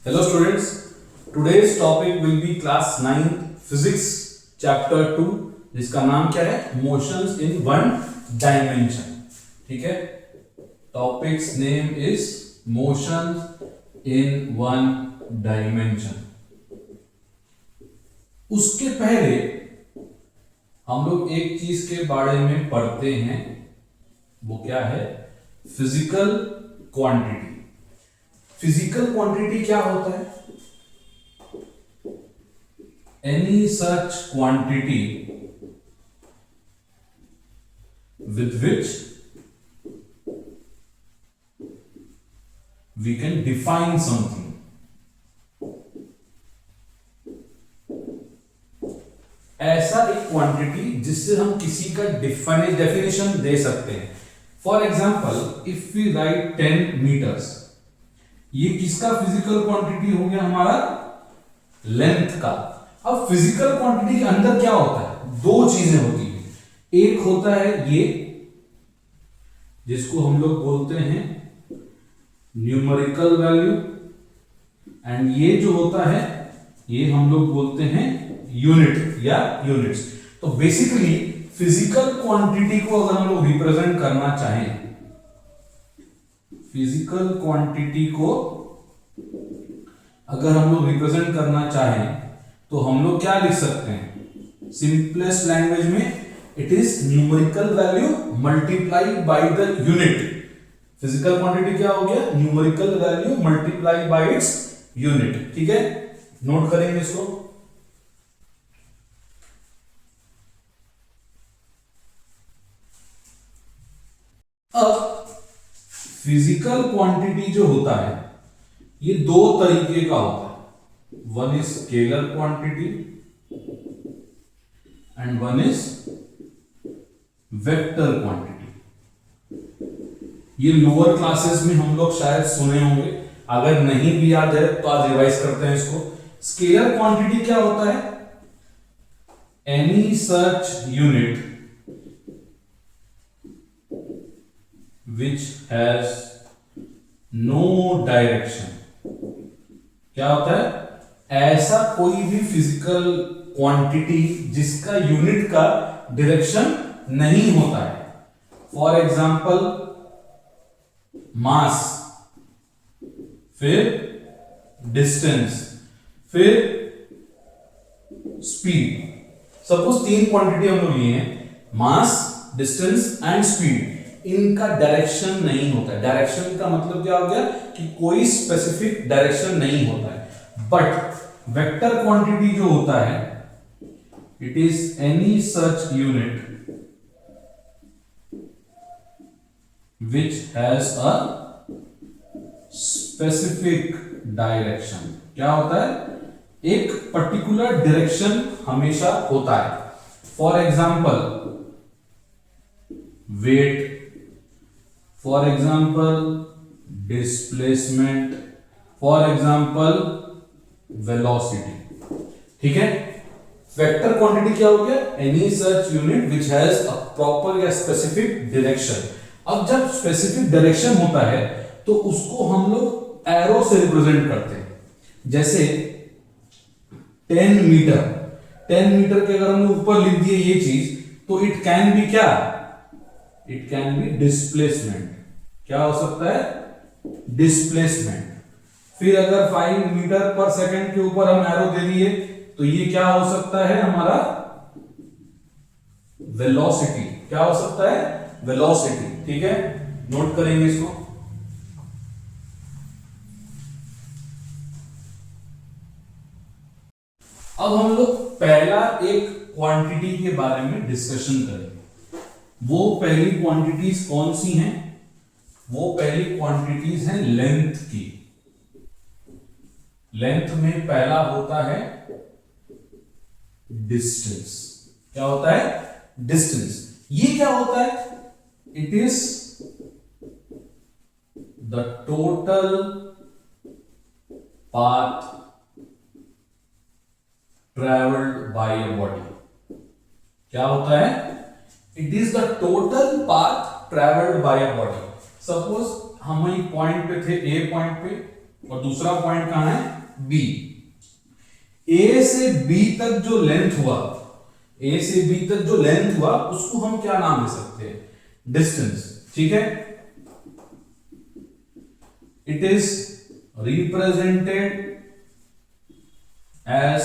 Hello students, today's topic will be class 9 physics chapter 2 जिसका नाम क्या है मोशंस इन वन डायमेंशन। ठीक है, topics name is motions in one dimension. उसके पहले हम लोग एक चीज के बारे में पढ़ते हैं, वो क्या है फिजिकल क्वांटिटी। फिजिकल क्वांटिटी क्या होता है? Any such quantity with which we can define something. ऐसा एक क्वांटिटी जिससे हम किसी का डेफिनेशन दे सकते हैं। For example if we write 10 metres, ये किसका फिजिकल क्वांटिटी हो गया? हमारा लेंथ का। अब फिजिकल क्वांटिटी के अंदर क्या होता है? दो चीजें होती है। एक होता है ये जिसको हम लोग बोलते हैं न्यूमेरिकल वैल्यू, एंड ये जो होता है ये हम लोग बोलते हैं यूनिट या यूनिट्स। तो बेसिकली फिजिकल क्वांटिटी को अगर हम लोग रिप्रेजेंट करना चाहें, फिजिकल क्वांटिटी को अगर हम लोग रिप्रेजेंट करना चाहें तो हम लोग क्या लिख सकते हैं? सिंपलेस्ट लैंग्वेज में it is numerical value multiplied by the unit. Physical quantity क्या हो गया? Numerical value multiplied by its unit. ठीक है, नोट करेंगे इसको। अब फिजिकल क्वांटिटी जो होता है ये दो तरीके का होता है। One is scalar quantity and one is vector quantity. ये लोअर क्लासेस में हम लोग शायद सुने होंगे, अगर नहीं भी याद है तो आज रिवाइज करते हैं इसको। स्केलर क्वांटिटी क्या होता है? Any such unit which has no direction। क्या होता है? ऐसा कोई भी फिजिकल क्वांटिटी जिसका यूनिट का डायरेक्शन नहीं होता है। फॉर एग्जांपल मास, फिर डिस्टेंस, फिर स्पीड। सपोज तीन क्वांटिटी हम लोग लिए हैं, मास, डिस्टेंस एंड स्पीड। इनका डायरेक्शन नहीं होता है। डायरेक्शन का मतलब क्या हो गया कि कोई स्पेसिफिक डायरेक्शन नहीं होता है। बट वेक्टर क्वांटिटी जो होता है it is any such unit which has a specific direction। क्या होता है? एक पर्टिकुलर डायरेक्शन हमेशा होता है। For example weight, for example displacement, for example velocity. ठीक है, वेक्टर क्वांटिटी क्या हो गया? Any such unit which has a proper या स्पेसिफिक डायरेक्शन। अब जब स्पेसिफिक डायरेक्शन होता है तो उसको हम लोग एरो से रिप्रेजेंट करते हैं। जैसे 10 मीटर, 10 मीटर के अगर हम ऊपर लिख दिए ये चीज तो इट कैन बी क्या? It can be displacement. क्या हो सकता है? डिस्प्लेसमेंट। फिर अगर 5 मीटर पर सेकंड के ऊपर हम एरो दे दिए तो ये क्या हो सकता है? हमारा वेलोसिटी। क्या हो सकता है? वेलोसिटी। ठीक है, नोट करेंगे इसको। अब हम लोग पहला एक क्वांटिटी के बारे में डिस्कशन करेंगे। वो पहली क्वांटिटीज कौन सी हैं? वो पहली क्वांटिटीज हैं लेंथ की। लेंथ में पहला होता है डिस्टेंस। क्या होता है? डिस्टेंस। ये क्या होता है? It is the total path travelled by a body. क्या होता है? It is the total path travelled by a body. Suppose हम एक पॉइंट पे थे, ए पॉइंट पे, और दूसरा पॉइंट कहां है, बी। ए से बी तक जो लेंथ हुआ, ए से बी तक जो लेंथ हुआ उसको हम क्या नाम दे सकते हैं, डिस्टेंस। ठीक है, it is represented as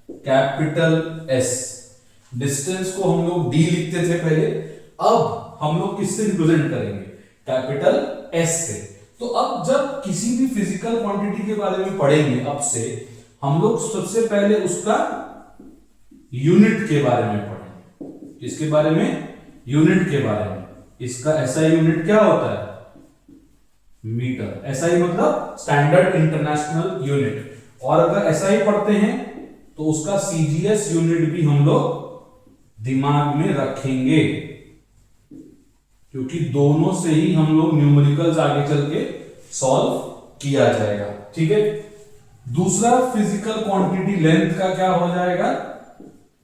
capital S. Distance को हम लोग डी लिखते थे पहले, अब हम लोग किससे रिप्रेजेंट करेंगे, कैपिटल एस से। तो अब जब किसी भी फिजिकल क्वांटिटी के बारे में पढ़ेंगे, अब से हम लोग सबसे पहले उसका यूनिट के बारे में पढ़ेंगे। किसके बारे में, यूनिट के बारे में। इसका एसआई यूनिट क्या होता है, मीटर। एसआई मतलब स्टैंडर्ड इंटरनेशनल यूनिट। और अगर एसआई पढ़ते हैं तो उसका सीजीएस यूनिट भी हम लोग दिमाग में रखेंगे, क्योंकि दोनों से ही हम लोग न्यूमेरिकल्स आगे चल के सॉल्व किया जाएगा। ठीक है, दूसरा फिजिकल क्वांटिटी लेंथ का क्या हो जाएगा,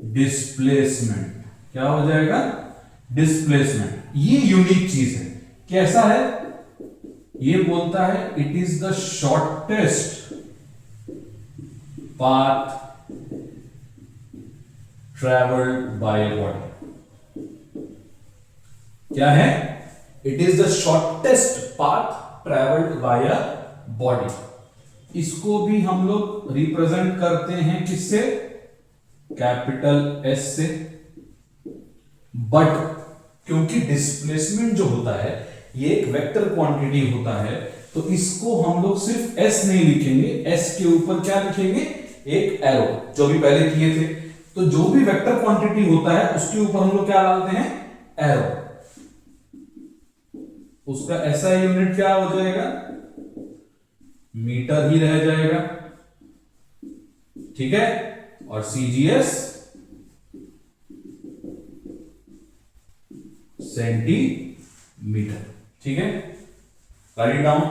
डिस्प्लेसमेंट। क्या हो जाएगा, डिस्प्लेसमेंट। ये यूनिक चीज है। कैसा है, ये बोलता है it is the shortest path travelled by a body. क्या है, it is the shortest path travelled by a body. इसको भी हम लोग रिप्रेजेंट करते हैं किससे, कैपिटल एस से। बट क्योंकि डिस्प्लेसमेंट जो होता है ये एक वेक्टर क्वांटिटी होता है, तो इसको हम लोग सिर्फ एस नहीं लिखेंगे, एस के ऊपर क्या लिखेंगे, एक एरो, जो भी पहले किए थे। तो जो भी वेक्टर क्वांटिटी होता है उसके ऊपर हम लोग क्या डालते हैं, एरो। उसका एसआई यूनिट क्या हो जाएगा, मीटर ही रह जाएगा। ठीक है, और सीजीएस सेंटीमीटर। ठीक है, राइट डाउन।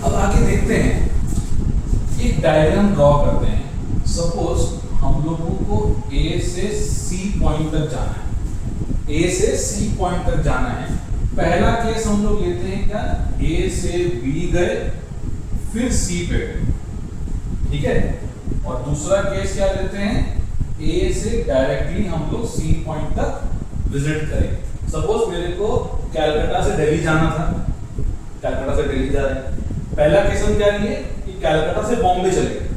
अब आगे देखते हैं, एक डायग्राम ड्रॉ करते हैं। सपोज हम लोगों को ए से सी पॉइंट तक जाना है, ए से सी पॉइंट तक जाना है। पहला केस हम लोग लेते हैं क्या, ए से बी गए फिर सी पे गए। ठीक है, और दूसरा केस क्या लेते हैं, ए से डायरेक्टली हम लोग सी पॉइंट तक विजिट करें। सपोज मेरे को कैलकाटा से दिल्ली जाना था, कैलकाटा से दिल्ली जा रहे हैं। पहला केस हम क्या लिए कि कैलकाटा से बॉम्बे चले गए,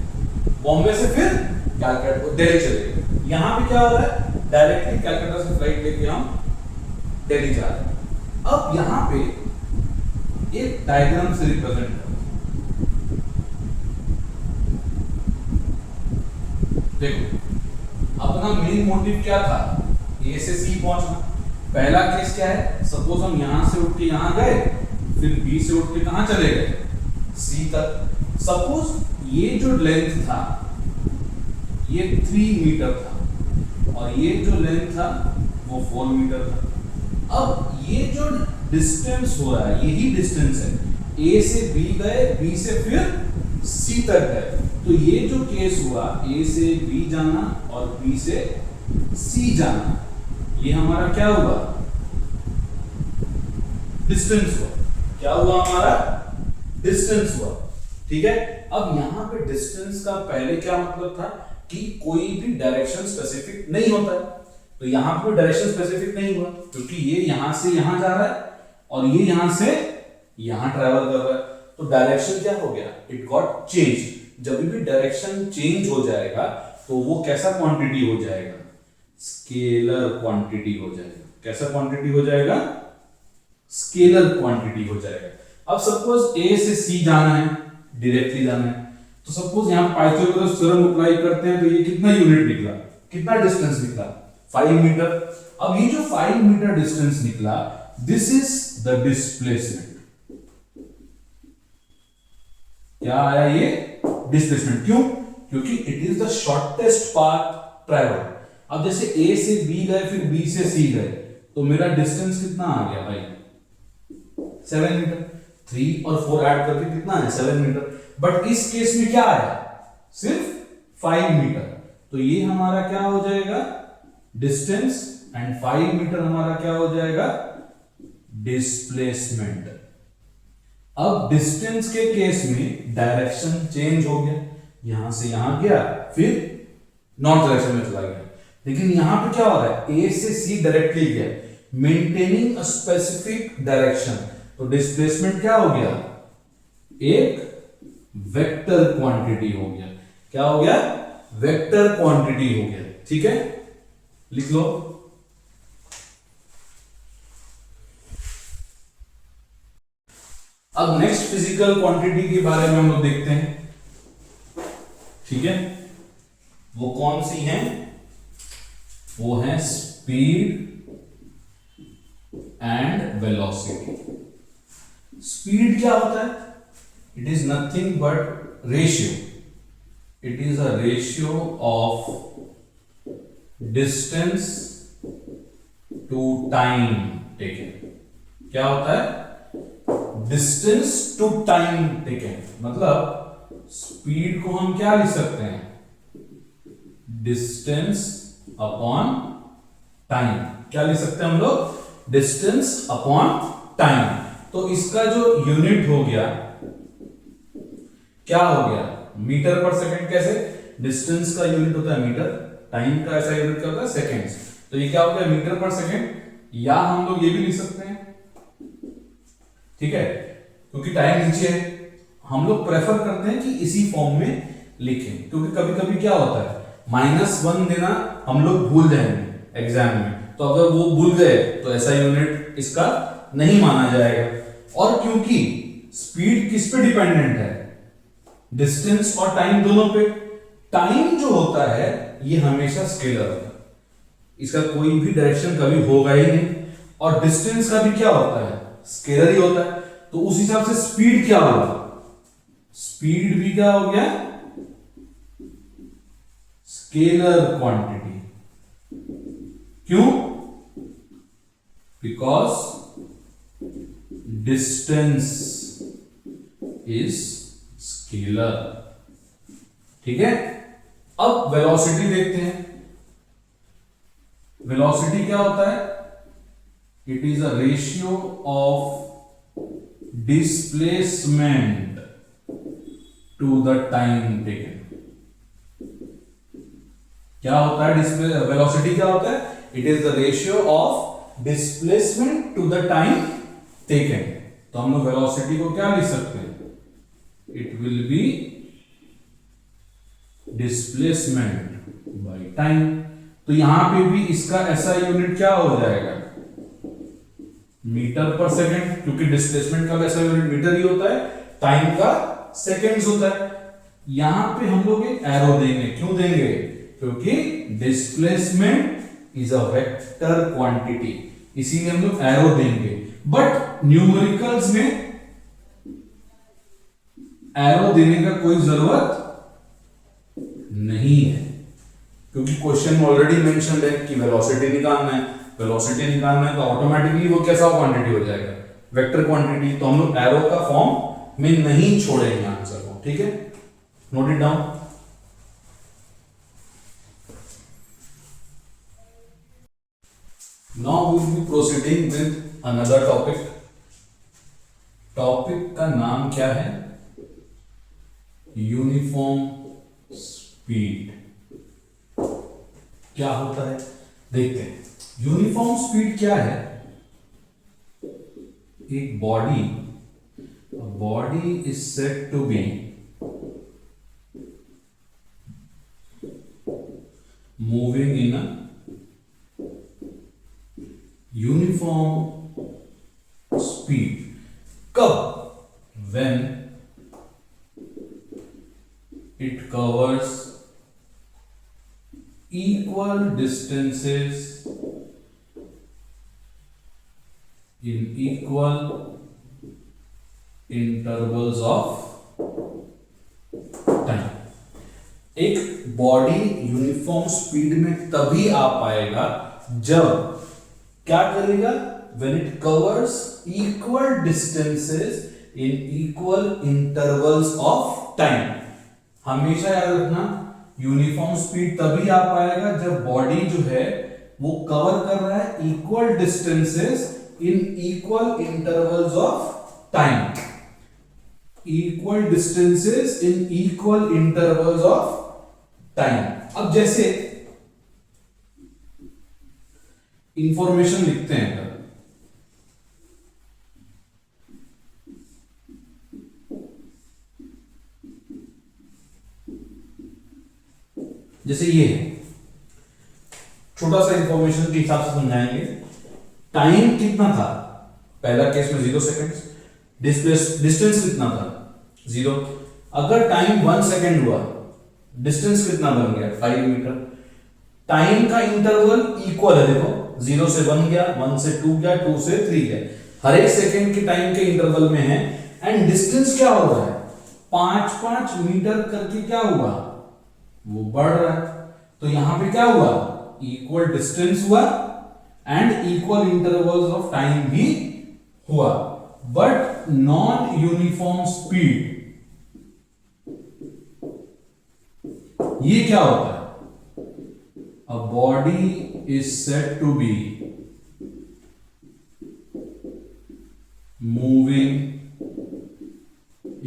बॉम्बे से फिर कैलकाटा दिल्ली चले गए। यहां पे क्या हो रहा है, डायरेक्टली कैलकाटा से फ्लाइट लेके हम दिल्ली जा रहे हैं। अब यहां पे एक डायग्राम से रिप्रेजेंट करो। देखो, अपना मेन मोटिव क्या था, ए से सी पहुंचना। पहला केस क्या है, सपोज हम यहां से उठ के यहां गए, फिर बी से उठ के कहां चले गए, सी तक। सपोज ये जो लेंथ था ये 3 मीटर था और ये जो लेंथ था वो 4 मीटर था। अब ये जो डिस्टेंस हो रहा है यही डिस्टेंस है, ए से बी गए, बी से फिर सी तक गए। तो ये जो केस हुआ, ए से बी जाना और बी से सी जाना, ये हमारा क्या हुआ, डिस्टेंस हुआ। क्या हुआ, हमारा डिस्टेंस हुआ। ठीक है, अब यहां पे डिस्टेंस का पहले क्या मतलब था कि कोई भी डायरेक्शन स्पेसिफिक नहीं होता है। तो यहां पे डायरेक्शन स्पेसिफिक नहीं हुआ क्योंकि ये यहां से यहां जा रहा है और ये यहां से यहां ट्रैवल कर रहा है। तो डायरेक्शन क्या हो गया, इट गॉट चेंज। जब भी डायरेक्शन चेंज हो जाएगा तो वो कैसा क्वांटिटी हो जाएगा, स्केलर क्वांटिटी हो जाएगा। कैसा क्वांटिटी हो जाएगा, स्केलर क्वांटिटी हो जाएगा। अब सपोज ए से सी जाना है, डायरेक्टली जाना है, तो सपोज यहां पाइथागोरस थ्योरम अप्लाई करते हैं तो ये कितना यूनिट निकला, कितना डिस्टेंस निकला, 5 मीटर। अब ये जो 5 मीटर डिस्टेंस निकला, दिस इज द डिस्प्लेसमेंट। क्या आया, ये डिस्प्लेसमेंट। क्यों, क्योंकि it is the shortest path travel. अब जैसे ए से बी गए फिर बी से सी गए, तो मेरा डिस्टेंस कितना आ गया भाई, 7 मीटर। 3 और 4 ऐड करके कितना है, 7 मीटर। बट इस केस में क्या आया, सिर्फ 5 मीटर। तो ये हमारा क्या हो जाएगा, डिस्टेंस, एंड 5 मीटर हमारा क्या हो जाएगा, डिस्प्लेसमेंट। अब डिस्टेंस के केस में डायरेक्शन चेंज हो गया, यहां से यहां गया फिर नॉर्थ डायरेक्शन में चला गया, लेकिन यहां पे क्या हो रहा है, ए से सी डायरेक्टली गया, मेंटेनिंग अ स्पेसिफिक डायरेक्शन। तो डिस्प्लेसमेंट क्या हो गया, एक वेक्टर क्वांटिटी हो गया। क्या हो गया, वेक्टर क्वांटिटी हो गया। ठीक है, लिख लो। अब नेक्स्ट फिजिकल क्वांटिटी के बारे में हम लोग देखते हैं। ठीक है, वो कौन सी है, वो है स्पीड एंड वेलोसिटी। स्पीड क्या होता है, it is nothing but ratio, it is a ratio of distance to time taken. क्या होता है, डिस्टेंस टू टाइम टेकन, मतलब स्पीड को हम क्या लिख सकते हैं, डिस्टेंस अपॉन टाइम। क्या लिख सकते हैं हम लोग, डिस्टेंस अपॉन टाइम। तो इसका जो यूनिट हो गया, क्या हो गया, मीटर पर सेकंड। कैसे, डिस्टेंस का यूनिट होता है मीटर, टाइम का ऐसा यूनिट क्या होता है, सेकंड्स। तो ये क्या हो गया, मीटर पर सेकंड, या हम लोग ये भी लिख सकते हैं। ठीक है, क्योंकि टाइम नीचे है, हम लोग प्रेफर करते हैं कि इसी फॉर्म में लिखें, क्योंकि कभी कभी क्या होता है, -1 देना हम लोग भूल जाएंगे एग्जाम में, तो अगर वो भूल गए तो ऐसा यूनिट इसका नहीं माना जाएगा। और क्योंकि स्पीड किस पे डिपेंडेंट है, डिस्टेंस और टाइम दोनों पे। टाइम जो होता है ये हमेशा स्केलर होता है, इसका कोई भी डायरेक्शन कभी होगा ही नहीं, और डिस्टेंस का भी क्या होता है, स्केलर ही होता है। तो उस हिसाब से स्पीड क्या होगा, स्पीड भी क्या हो गया, स्केलर क्वांटिटी। क्यों, बिकॉज डिस्टेंस इज स्केलर। ठीक है, अब वेलोसिटी देखते हैं। वेलोसिटी क्या होता है, it is a ratio of displacement to the time taken. क्या होता है वेलोसिटी, क्या होता है, it is the ratio of displacement to the time taken. तो हम लोग वेलोसिटी को क्या लिख सकते हैं, it will be displacement by time. तो यहां पे भी इसका ऐसा यूनिट क्या हो जाएगा, मीटर पर सेकंड, क्योंकि डिस्प्लेसमेंट का वैसा यूनिट मीटर ही होता है, टाइम का सेकंड्स होता है। यहां पे हम लोग एक एरो देंगे, क्यों देंगे, क्योंकि displacement is a vector quantity, इसीलिए हम लोग एरो देंगे। बट न्यूमेरिकल्स में एरो देने का कोई जरूरत नहीं है, क्योंकि क्वेश्चन में ऑलरेडी मेंशन्ड है कि वेलोसिटी निकालना है। वेलोसिटी निकालना है तो ऑटोमेटिकली वो कैसा क्वांटिटी हो जाएगा, वेक्टर क्वांटिटी। तो हम लोग एरो का फॉर्म में नहीं छोड़ेंगे आंसर को। ठीक है, note it down. Now we will be proceeding with another topic. Topic का नाम क्या है, यूनिफॉर्म स्पीड। क्या होता है देखते हैं। यूनिफॉर्म स्पीड क्या है, एक body is said to be moving in a uniform speed. कब, when it covers equal distances in equal intervals of time। एक बॉडी यूनिफॉर्म स्पीड में तभी आ पाएगा जब क्या करेगा, when it covers equal distances in equal intervals of time। हमेशा याद रखना, यूनिफॉर्म स्पीड तभी आ पाएगा जब बॉडी जो है वो कवर कर रहा है equal distances in equal intervals of time. Equal distances in equal intervals of time. अब जैसे इंफॉर्मेशन लिखते हैं, जैसे ये है, छोटा सा इंफॉर्मेशन के हिसाब से समझाएंगे। टाइम कितना था पहला केस में 0 सेकेंड्स, डिस्टेंस कितना था 0। अगर टाइम 1 सेकेंड हुआ, डिस्टेंस कितना बन गया 5 मीटर। टाइम का इंटरवल इक्वल है, देखो 0 से 1 गया, 1 से 2 गया, 2 से 3 गया, हर एक सेकेंड के टाइम के इंटरवल में है। एंड डिस्टेंस क्या हो रहा है, 5-5 मीटर करके क्या हुआ, वो बढ़ रहा है। तो यहां पे क्या हुआ, इक्वल डिस्टेंस हुआ and equal intervals of time भी हुआ, बट नॉन यूनिफॉर्म स्पीड। ये क्या होता है, a body is said to be moving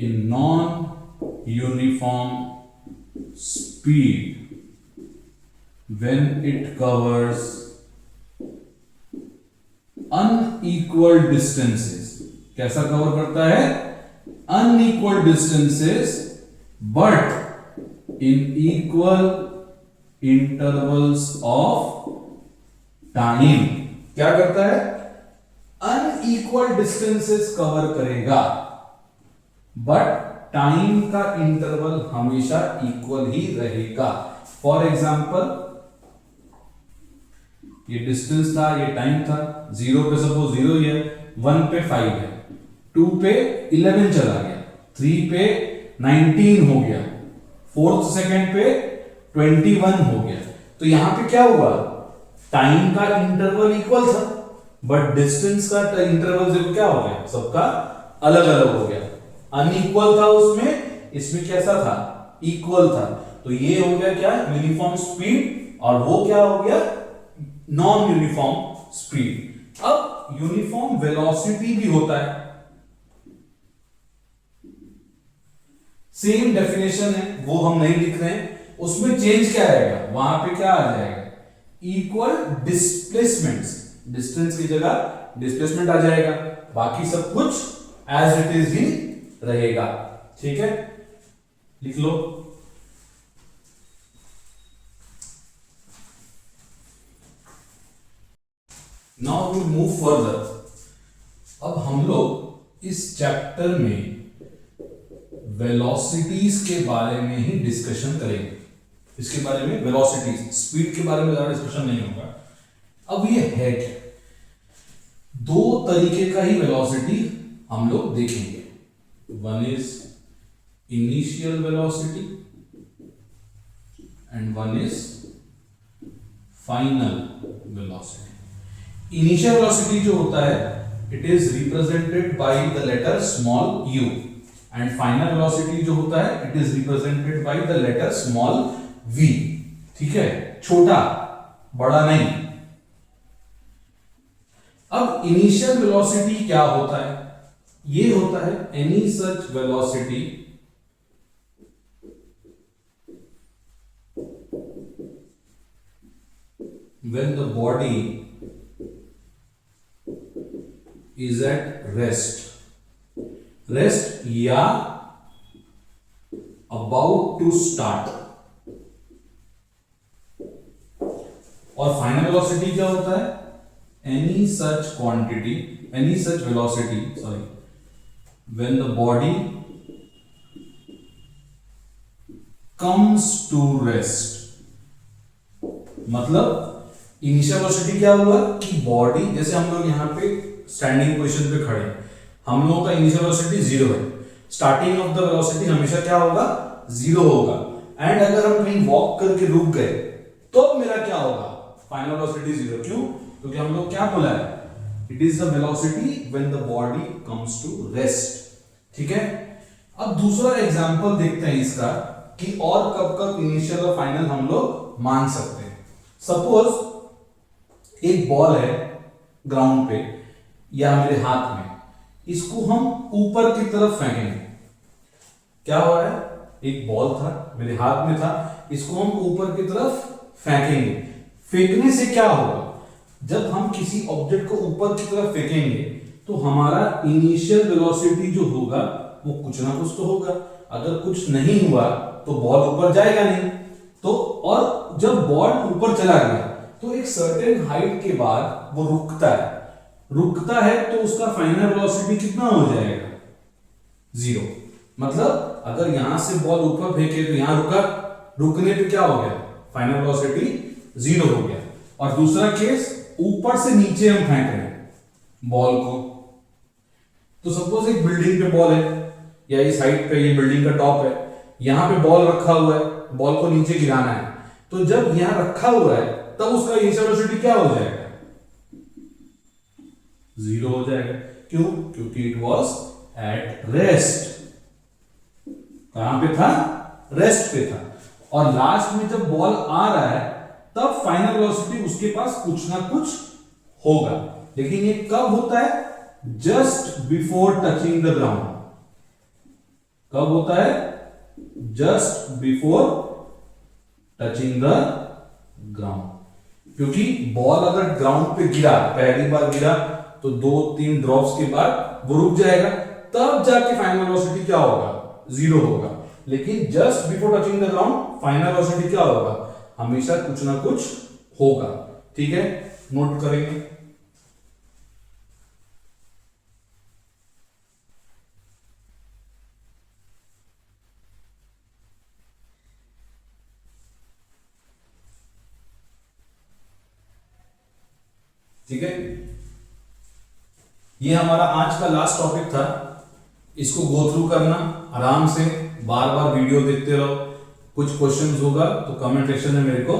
in non-uniform speed when it covers unequal distances. कैसा कवर करता है, unequal distances but in equal intervals of time. क्या करता है, अनइक्वल डिस्टेंसेस कवर करेगा, बट टाइम का इंटरवल हमेशा इक्वल ही रहेगा। फॉर एग्जाम्पल, ये डिस्टेंस था, ये टाइम था, 0 पे सपोज 0 ही है, 1 पे 5 है, 2 पे 11 चला गया, 3 पे 19 हो गया, 4th सेकेंड पे 21 हो गया। तो यहां पे क्या हुआ, टाइम का इंटरवल इक्वल था, बट डिस्टेंस का इंटरवल देखो क्या हो गया, सबका अलग अलग हो गया। अनइक्वल था उसमें, इसमें कैसा था, इक्वल था। तो ये हो गया क्या, यूनिफॉर्म स्पीड, और वो क्या हो गया, नॉन यूनिफॉर्म स्पीड। अब यूनिफॉर्म वेलोसिटी भी होता है, सेम डेफिनेशन है, वो हम नहीं लिख रहे हैं। उसमें चेंज क्या आएगा, वहां पे क्या आ जाएगा, इक्वल डिस्प्लेसमेंट्स, डिस्टेंस की जगह डिस्प्लेसमेंट आ जाएगा, बाकी सब कुछ एज इट इज ही रहेगा। ठीक है, लिख लो। Now we move further. अब हम लोग इस चैप्टर में वेलोसिटीज के बारे में ही डिस्कशन करेंगे। इसके बारे में, वेलोसिटीज, स्पीड के बारे में ज्यादा डिस्कशन नहीं होगा। अब ये है क्या, 2 तरीके का ही वेलोसिटी हम लोग देखेंगे। One is initial velocity and one is final velocity. Initial velocity जो होता है, it is represented by the letter small u, and final velocity जो होता है, it is represented by the letter small v। ठीक है, छोटा, बड़ा नहीं। अब इनिशियल वेलोसिटी क्या होता है, ये होता है any such velocity when the body is at rest या about to start। और फाइनल वेलोसिटी क्या होता है, any such quantity, any such velocity, sorry, when the body comes to rest। मतलब इनिशियल वेलोसिटी क्या हुआ कि बॉडी, जैसे हम लोग यहाँ पे स्टैंडिंग पोजीशन पे खड़े हैं, हम लोगों का इनिशियल वेलोसिटी 0 है, स्टार्टिंग ऑफ द वेलोसिटी हमेशा क्या होगा, 0 होगा। एंड अगर हम कहीं वॉक करके रुक गए तो मेरा क्या होगा, फाइनल वेलोसिटी 0। क्यों, क्योंकि हम लोग क्या बोला है, it is the velocity when the body comes to rest. ठीक है, अब दूसरा एग्जांपल देखते हैं इसका कि और कब कब इनिशियल और फाइनल हम लोग मान सकते हैं। सपोज एक बॉल है ग्राउंड पे, या मेरे हाथ में, इसको हम ऊपर की तरफ फेंकेंगे। क्या हो रहा है, एक बॉल था मेरे हाथ में था, इसको हम ऊपर की तरफ फेंकेंगे। फेंकने से क्या होगा, जब हम किसी ऑब्जेक्ट को ऊपर की तरफ फेंकेंगे तो हमारा इनिशियल वेलोसिटी जो होगा वो कुछ ना कुछ तो होगा। अगर कुछ नहीं हुआ तो बॉल ऊपर जाएगा नहीं। तो और जब बॉल ऊपर चला गया तो एक सर्टेन हाइट के बाद वो रुकता है तो उसका फाइनल वेलोसिटी कितना हो जाएगा, 0। मतलब अगर यहां से बॉल ऊपर फेंके तो यहां रुकने पे क्या हो गया, फाइनल वेलोसिटी 0 हो गया। और दूसरा केस, ऊपर से नीचे हम फेंक रहे हैं बॉल को, तो सपोज एक बिल्डिंग पे बॉल है या इस हाइट पे, ये बिल्डिंग का टॉप है, यहां पे बॉल रखा हुआ है, बॉल को नीचे गिराना है। तो जब यहां रखा हुआ है तब उसका इनिशियल वेलोसिटी क्या हो जाएगा, 0 हो जाएगा। क्यों, क्योंकि इट वॉज एट रेस्ट। कहां पे था, रेस्ट पे था। और लास्ट में जब बॉल आ रहा है तब फाइनल वेलोसिटी उसके पास कुछ ना कुछ होगा। लेकिन ये कब होता है, just before touching the ground. कब होता है, just before touching the ground. क्योंकि बॉल अगर ग्राउंड पे गिरा, पहली बार गिरा तो 2-3 ड्रॉप्स के बाद वो रुक जाएगा, तब जाके फाइनल वेलोसिटी क्या होगा, 0 होगा। लेकिन just before touching the ground final velocity क्या होगा, हमेशा कुछ ना कुछ होगा। ठीक है, नोट करेंगे। ठीक है, ये हमारा आज का लास्ट टॉपिक था। इसको गो थ्रू करना आराम से, बार बार वीडियो देखते रहो। कुछ क्वेश्चंस होगा तो कमेंट सेक्शन में मेरे को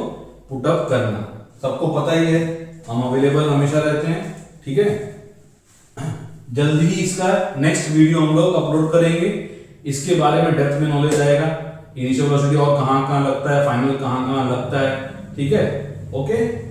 पुट अप करना। सबको पता ही है हम अवेलेबल हमेशा रहते हैं। ठीक है, जल्दी ही इसका नेक्स्ट वीडियो हम लोग अपलोड करेंगे। इसके बारे में डेप्थ में नॉलेज आएगा, इनिशियल वेलोसिटी और कहां कहां लगता है, फाइनल कहां कहां लगता है। ठीक है, ओके।